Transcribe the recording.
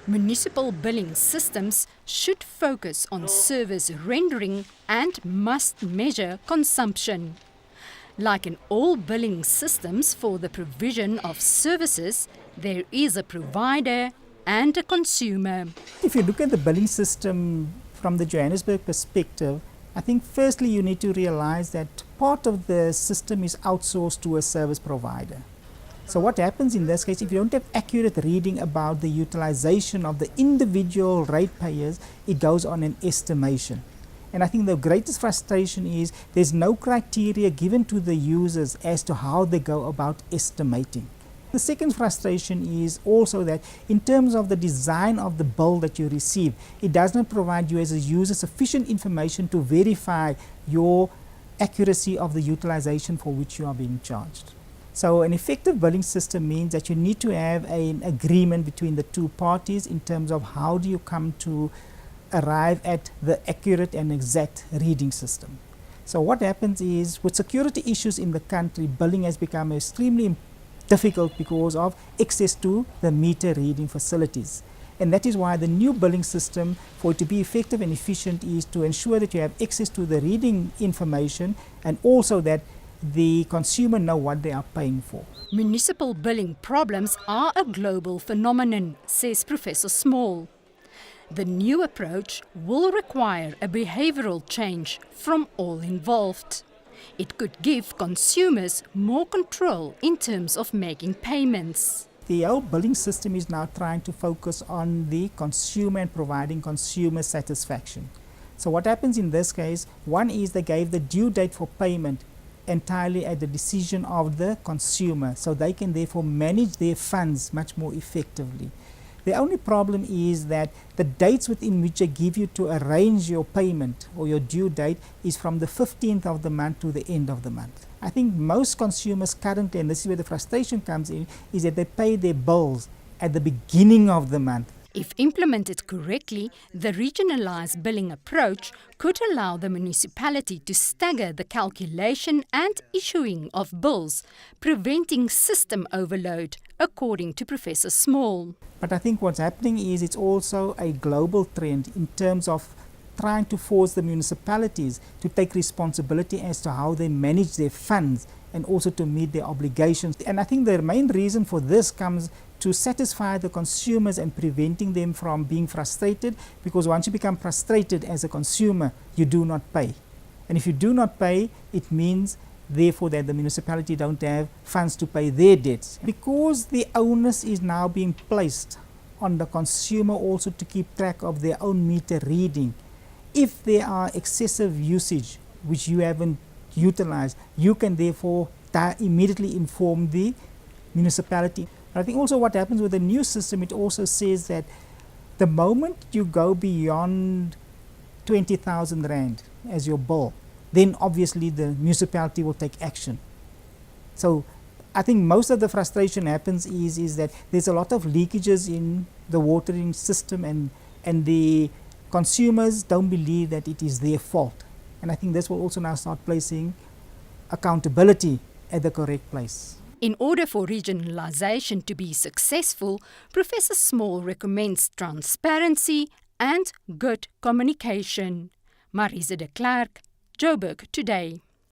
Municipal billing systems should focus on service rendering and must measure consumption. Like in all billing systems for the provision of services, there is a provider and a consumer. If you look at the billing system from the Johannesburg perspective, I think firstly you need to realize that part of the system is outsourced to a service provider. So what happens in this case, if you don't have accurate reading about the utilization of the individual ratepayers, it goes on an estimation. And I think the greatest frustration is there's no criteria given to the users as to how they go about estimating. The second frustration is also that in terms of the design of the bill that you receive, it does not provide you as a user sufficient information to verify your accuracy of the utilization for which you are being charged. So an effective billing system means that you need to have an agreement between the two parties in terms of how do you come to arrive at the accurate and exact reading system. So what happens is with security issues in the country, billing has become extremely difficult because of access to the meter reading facilities. And that is why the new billing system, for it to be effective and efficient, is to ensure that you have access to the reading information and also that the consumer know what they are paying for. Municipal billing problems are a global phenomenon, says Professor Small. The new approach will require a behavioral change from all involved. It could give consumers more control in terms of making payments. The whole billing system is now trying to focus on the consumer and providing consumer satisfaction. So what happens in this case, one is they gave the due date for payment entirely at the decision of the consumer, so they can therefore manage their funds much more effectively. The only problem is that the dates within which they give you to arrange your payment or your due date is from the 15th of the month to the end of the month. I think most consumers currently, and this is where the frustration comes in, is that they pay their bills at the beginning of the month. If implemented correctly, the regionalized billing approach could allow the municipality to stagger the calculation and issuing of bills, preventing system overload, according to Professor Small. But I think what's happening is it's also a global trend in terms of trying to force the municipalities to take responsibility as to how they manage their funds and also to meet their obligations. And I think the main reason for this comes to satisfy the consumers and preventing them from being frustrated, because once you become frustrated as a consumer, you do not pay. And if you do not pay, it means therefore that the municipality don't have funds to pay their debts. Because the onus is now being placed on the consumer also to keep track of their own meter reading. If there are excessive usage which you haven't utilized, you can therefore immediately inform the municipality. But I think also what happens with the new system, it also says that the moment you go beyond 20,000 Rand as your bill, then obviously the municipality will take action. So I think most of the frustration happens is that there's a lot of leakages in the watering system and the consumers don't believe that it is their fault. And I think this will also now start placing accountability at the correct place. In order for regionalization to be successful, Professor Small recommends transparency and good communication. Marise de Klerk, Joburg Today.